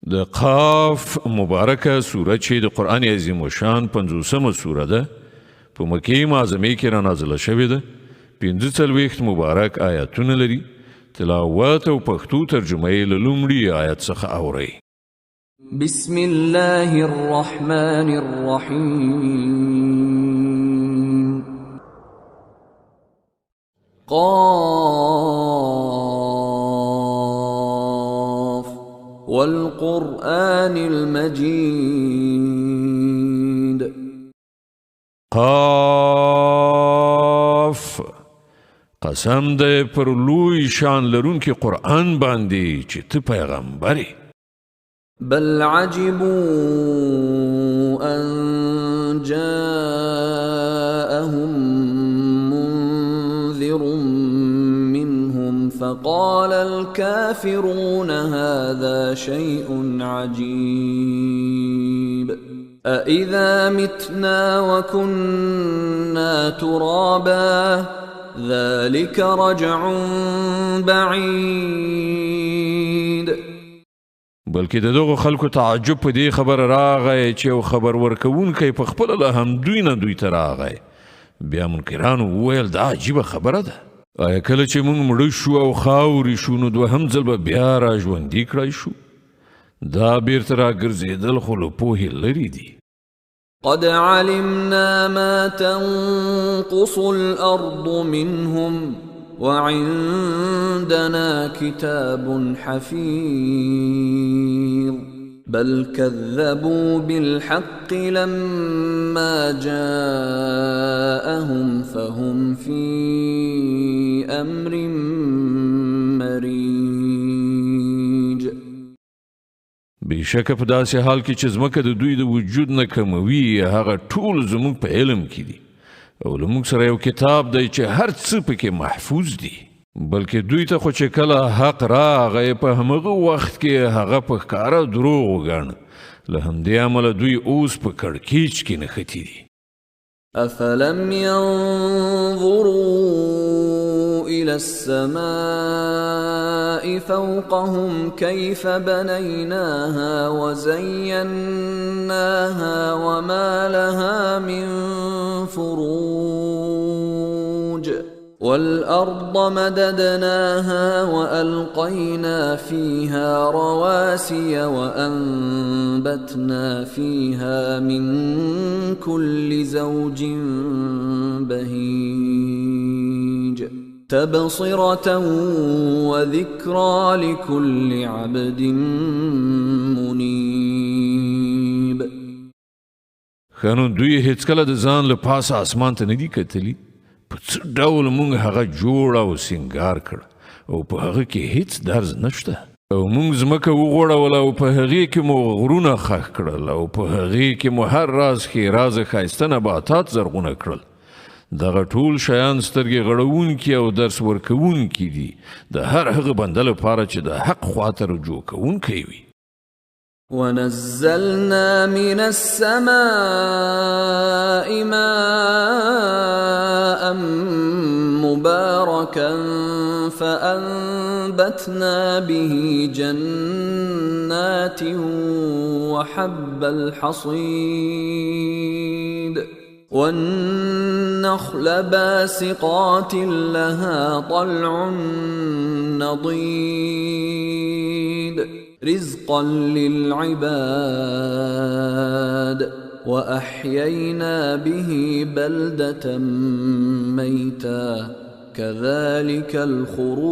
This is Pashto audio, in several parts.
د قاف مبارکه سوره چې د قرآن عظیم الشان 50مه سوره ده په مکې معظمې کې را نازله شوې ده. 45 مبارک آیاتونه لري. تلاوت او پښتو ترجمه یې له لومړي آیت څخه اورئ. بسم الله الرحمن الرحیم. قاف والقرآن المجید. قاف قسم ده پر لوی شان لرونکي قرآن باندې چې ته پیغمبرې. بل عجبوا أن جاءهم منذر منهم فقال الكافرون هذا شيء عجيب أإذا متنا وكنا ترابا ذلك رجع بعيد. بلکې د دغه خلکو تعجب په دې خبر راغی چې یو خبر ورکوونکی په خپل له هم دوی ته راغی. بیا منکرانو وویل دا عجیبه خبره ده. آیا کله چې موږ مړه شو او خاورې شو نو دوهم ځل به بیا را ژوندي کړای شو؟ دا بیرته راګرځېدل خو له پوهې لرې دي. قد علمنا ما تنقص الأرض منهم وعندنا كتاب حفيظ بل كذبوا بالحق لما جاءهم فهم في أمر مريج. بشک په داسې حال کې چې ځمکه د دوی د وجود نه کموي هغه ټول زموږ په علم کې دي او لموږ سره یو کتاب دی چې هر څه پکې محفوظ دي. بلکې دوی ته خو چې کله حق راغی په همغه وخت کې هغه په ښکاره دروغ وګاڼه. له همدې امله دوی اوس په کړکېچ کې نښتي دي. أفلم ينظروا إلى السماء فوقهم كيف بنيناها وزيناها وما لها من فروج والأرض مددناها وألقينا فيها رواسي وأنبتنا فيها من كل زوج بهيج تبصرة وذكرى لكل عبد منيب. خانو دوی هیڅکله د ځان له پاسه اسمان ته نه دي کتلي. په څه ډول موږ هغه جوړ او سینګار کړ او په هغه کې هیڅ درز نشته او موږ ځمکه وغوړوله او په هغې کې مو غرونه ښخ کړل او په هغې کې مو هر راز ښېرازه ښایسته نباتات زرغونه کړل. دغه ټول شیان سترګې غړوونکي او درس ورکوونکي دي د هر هغه بنده لپاره چې د حق خواته رجوع کوونکی وي. ونزلنا من السماء ماء مباركا فأنبتنا به جنات وحب الحصيد والنخل باسقات لها طلع نضيد رزقا للعباد وأحيينا به بلدة ميتا كذلك الخروج.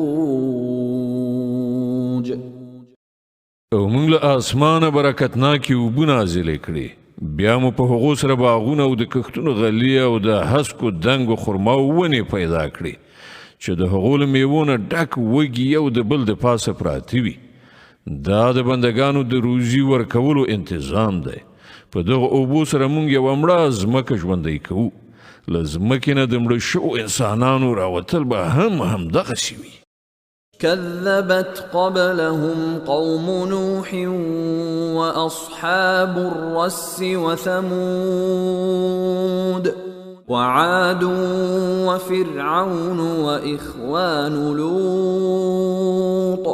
او موږ له اسمانه برکتناکې اوبه نازلې کړې. بیا مو په هغو سره باغونه او د کښتونو غلې او د هسکو دنګو خرماو ونې پیدا کړې چې د هغو له میوو نه ډک وږي یو د بل د پاسه پراته وي. دا د بندگانو د روزي ورکولو انتظام دی. په دغه اوبو سره موږ یوه مړه ځمکه ژوندی کوو. له ځمکې نه د مړه شوو انسانانو راوتل به همدغسې وي. كذبت قبلهم قوم نوح وأصحاب الرس وثمود وعاد وفرعون وإخوان لوط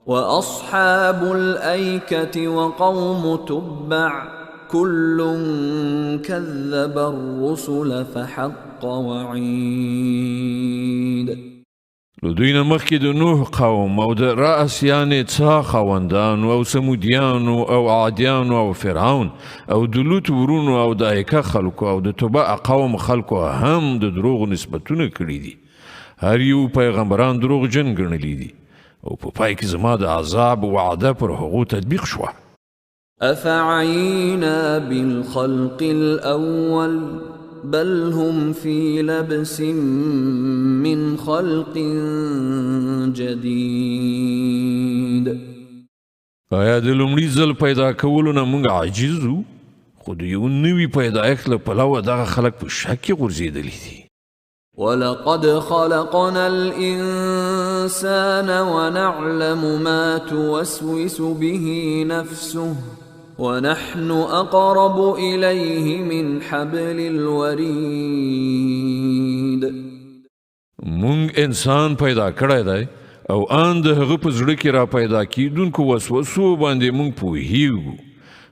وأصحاب الأيكة وقوم تبع كل كذب الرسل فحق وعيد. له دوی نه مخکې د نوح قوم او د رأس یعنې څا خاوندانو او سمودیانو او عادیانو او فرعون او د لوط ورونو او د ایکه خلکو او د تبع قوم خلکو هم د دروغ نسبتونه کړي دي. هر یو پیغمبران دروغجن ګڼلي دي او په پای کې زما د عذاب وعده پر هغو تطبیق شوه. أفعينا بالخلق الأول بل هم في لبس من خلق جديد. آیا د لومړي ځل پیدا کولو نه موږ عاجز وو؟ خو د یو نوي پیدایښت له پلوه دغه خلک په شک کې غورځېدلي دي. ولقد خلقنا الإنسان ونعلم ما توسوس به نفسه ونحن أقرب إليه من حبل الوريد. مونږ انسان پیدا کړی دی او ان د هغه په زړه کې را پیدا کیدونکو وسوسو باندې مونږ پوهیږو.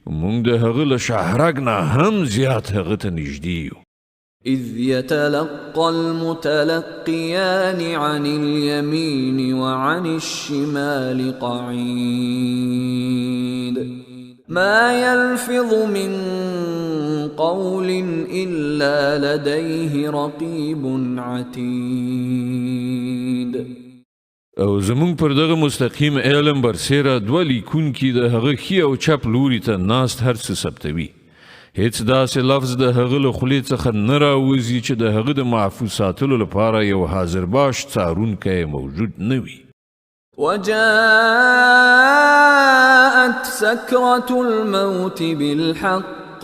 مونږ د هغه له شهرک نه هم زیات هغه ته نږدې یو. إذ يتلقى المتلقيان عن اليمين وعن الشمال قعيد ما يلفظ من قول إلا لديه رقيب عتيد. او زمونږ پر دغه مستقیم علم برسیره دوه لیکونکي د هغه ښي او چپ لوري ته ناست هر څه ثبتوي. هیڅ داسې لفظ د هغه له خولې څخه نه راوځي چې د هغه د محفوظ ساتلو لپاره یو حاضر باش څارونکی موجود نه وي. وجاءت سكرة الموت بالحق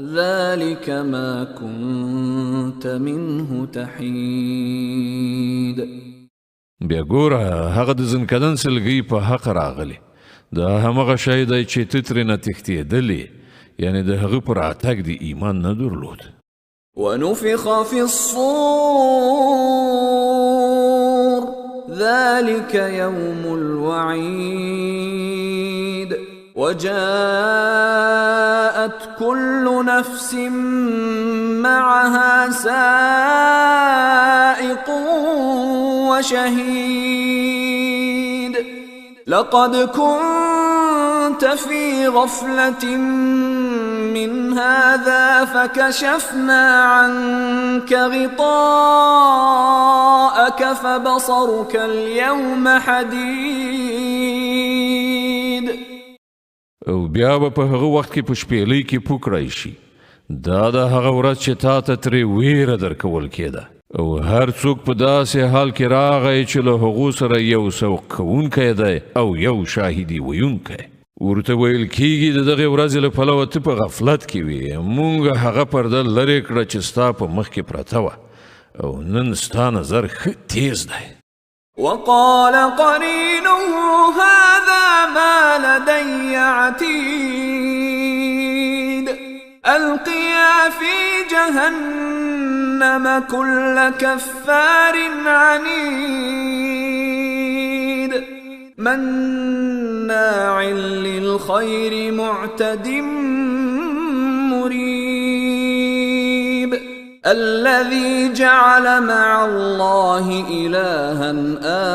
ذلك ما كنت منه تحيد. بیا ګوره هغه د زنکدن سلګۍ په حق راغلی. دا همغه شی دی چې ته ترېنه تښتېدلې، یعنی د هغه پر راتګ د ایمان نه درلود. ونفخ في الصور ذلك يوم الوعيد وجاءت كل نفس معها سائق وشهيد. لقد كنت في غفلة من هذا فكشفنا عنك غطاءك فبصرك اليوم حديد. او بیا به په هغه وخت کې په شپېلۍ کې پوک راشي. دا د هغه ورځ چې تا ته ترې ویره درکول کېده او هر څوک په داسې حال کې راغی چې له هغو سره یو سوق کوونکی دی او یو شاهدي ویونکی. ورته ویل کېږي د دغې ورځې له پلوه ته په غفلت کې وې. مونږ هغه پرده لرې کړه چې ستا په مخ کې پرته وه او نن ستا نظر ښه تیز دی. وقال قرينه هذا ما لدي عتيد. ألقيا في جهنم كل كفار عنيد مناع للخير معتد مريب. الذي جعل مع الله إلها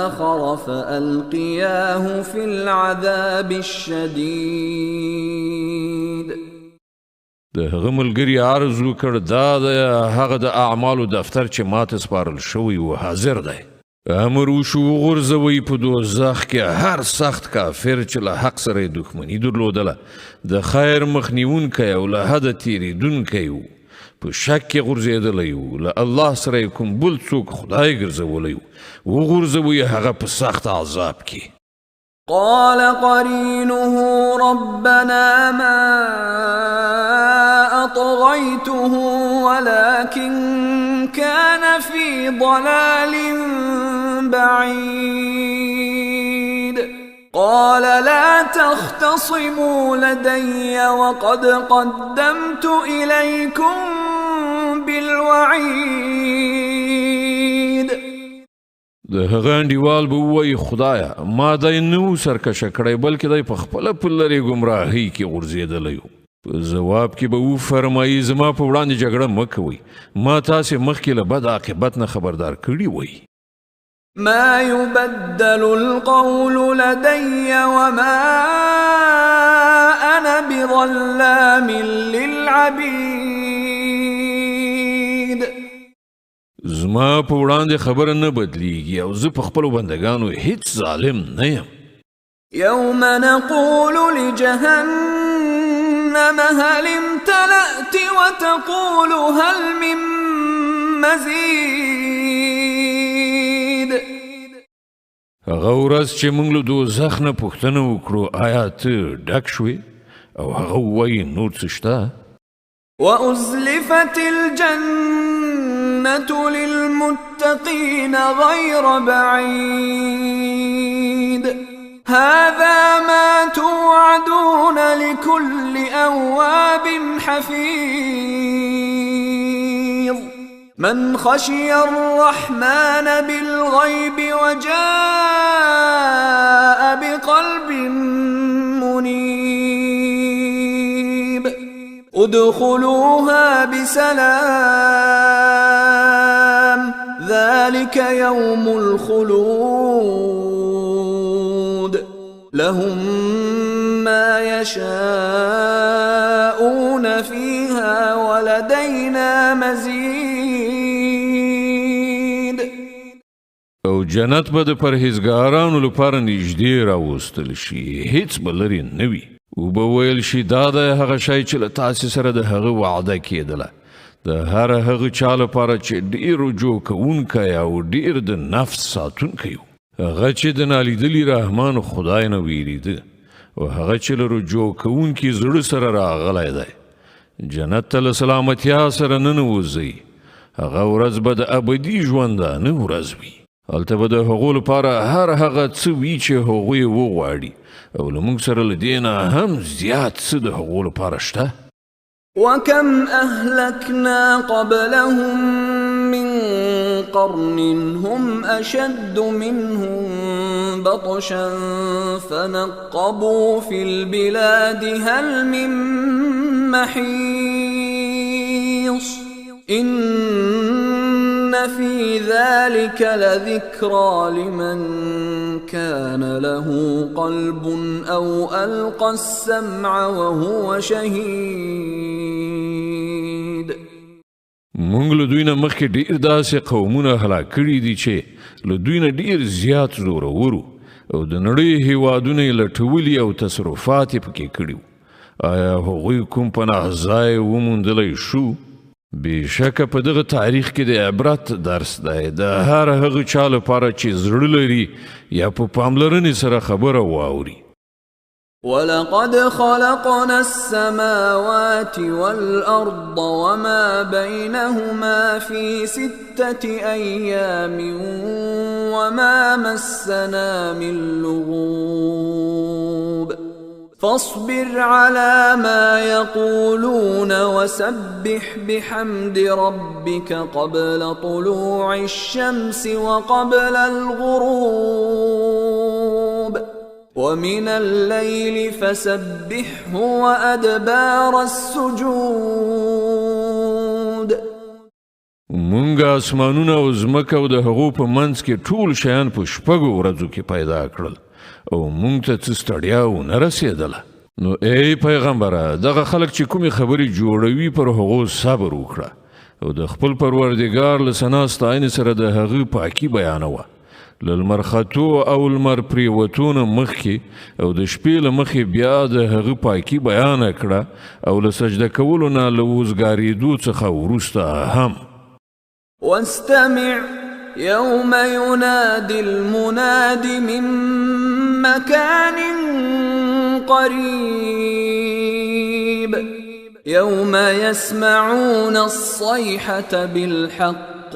آخر فألقياه في العذاب الشديد. د هغه ملګري عرض وکړ دا د هغه د اعمالو دفتر چې ماته سپارل شوی و حاضر دی. امر وشو وغورځوئ په دوزخ کې هر سخت کافر چې له حق سره یې دښمني درلودله، د خیر مخنیونکی او له حده تېرېدونکی و، په شک کې غورځېدلی و، له الله سره یې کوم بل څوک خدای ګرځولی و، وغورځوئ هغه په سخت عذاب کې. قال قرينه ربنا ما أطغيته ولكن كان في ضلال بعيد. قال لا تختصموا لدي وقد قدمت إليكم بالوعيد. د هغه انډیوال به ووایي خدایه ما دی نه و سرکشه کړی بلکې دی په خپله په لرې ګمراهۍ کې غورځېدلی و. په ځواب کې به وفرمایي زما په وړاندې جګړه مه کوئ ما تاسې مخکې له بد عاقبت نه خبردار کړي وئ. ما يبدل القول لدي وما أنا بظلام للعبيد. زما په وړاندې خبره نه بدلیږي او زه په خپلو بندګانو هیڅ ظالم نه یم. يوم نقول لجهنم هل امتلأت وتقول هل من مزيد. هغه ورځ چې موږ له دوزخ نه پوښتنه وکړو آیا ته ډک شوې او هغه ووایي نور څه شته. وأزلفت الجنة للمتقين غير بعيد هذا ما توعدون لكل أواب حفيظ من خشي الرحمن بالغيب وجاء بقلب منيب ادخلوها بسلام ذلك يوم الخلود لهم ما يشاءون فيها ولدينا مزيد. او جنت به د پرهیزګارانو لپاره نږدې راوستل شي هیڅ به لرې نه وي او به ویل شي دا د هغه شی چې له تاسې سره د هغه وعده کېدله د هر هغه چا لپاره چې ډېر رجوع کوونکی او ډېر د نفس ساتونکی و هغه چې د نالیدلي رحمان خدای نه ویریده او هغه چې له رجوع کوونکي زړه سره راغلی دی جنت ته له سلامتیا سره ننوځئ هغه ورځ به د ابدي ژوندانه ورځ وي هلته به د هغو لپاره هر هغه څه وي چې هغوی وغواړي او له موږ سره له دې نه هم زیات څه د هغو لپاره شته. وكم أهلكنا قبلهم من قرن هم أشد منهم بطشا فنقبوا في البلاد هل من محيص إن في ذلك لذكرى لمن كان له قلب أو ألقى السمع وهو شهيد. مونږ له دوی نه مخکې ډېر داسې قومونه هلاک کړي دي چې له دوی نه ډېر زیات زورور او د نړۍ هېوادونه یې لټولي او تصرفات یې پکې کړي وو. آیا هغوی کوم پناه ځای وموندلی شو؟ بېشکه په دغه تاریخ کې د عبرت درس دی د هر هغه چا لپاره چې زړه لري یا په پاملرنې سره خبره واوري. ولقد خلقنا السماوات والأرض وما بينهما في 6 أيام وما مسنا من لغوب فاصبر على ما يقولون وسبح بحمد ربك قبل طلوع الشمس وقبل الغروب ومن الليل فسبحه وأدبار السجود. مونږ اسمانونه او ځمکه او د هغو په منځ کې ټول شیان په شپږو ورځو کې پیدا کړل او مونږ ته څه ستړیا ونه رسېدله. نو ای پیغمبره دغه خلک چې کومې خبرې جوړوي پر هغو صبر وکړه او د خپل پروردګار له ثنا ستاینې سره د هغه پاکي بیانوه له لمر ختو او لمر پرېوتو نه مخکې او د شپې له مخې بیا د هغه پاکي بیانه کړه او له سجده کولو نه له وزګارېدو څخه وروسته هم. واستمع يوم ينادي المناد من مكان قريب يوم يسمعون الصيحة بالحق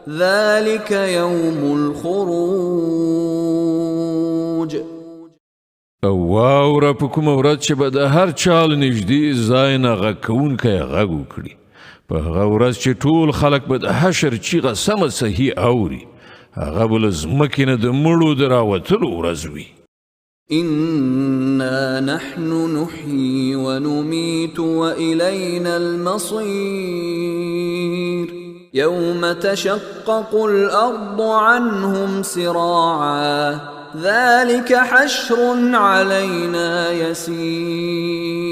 ذلك يوم الخروج. او واوره په کومه ورځ چې به د هر چا له نږدې ځای نه غږ کوونکی غږ وکړي په هغه ورځ چې ټول خلک به د حشر چیغه سمه صحیح اوري هغه به له ځمکې نه د مړو د راوتلو ورځ وي. إنا نحن نحيي ونميت وإلينا المصير يوم تشقق الأرض عنهم سراعا ذلك حشر علينا يسير.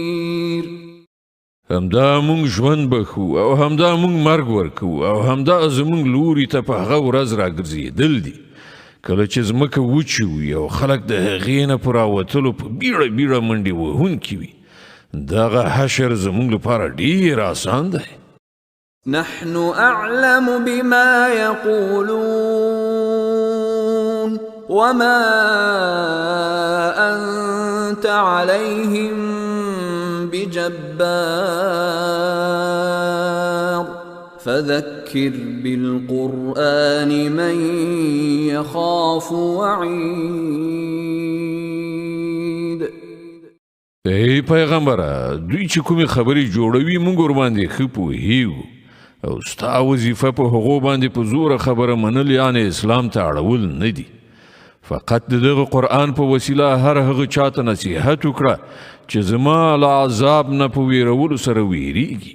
همدا مونږ ژوند بخو او همدا مونږ مرګ ورکو او همدا زمونږ لوري ته په هغه ورځ راګرځېدل دي کله چې ځمکه وچې وي او خلک د هغې نه په راوتلو په بیړه بیړه منډې وهونکي وي. دغه حشر زمونږ لپاره ډېر آسان دی. نحن أعلم بما يقولون وما أنت عليهم بجبار فذكر بالقرآن من يخاف وعيد. ای پیغمبره دوی چې کومې خبرې جوړوي موږ ورباندې ښه پوهیږو او ستا وظیفه په هغو باندې په زوره خبره منل یعنې اسلام ته اړول نه دي. فقط د دغه قرآن په وسیله هر هغه چاته نصیحت وکړه چې زما له عذاب نه په ویرولو سره ویریږي.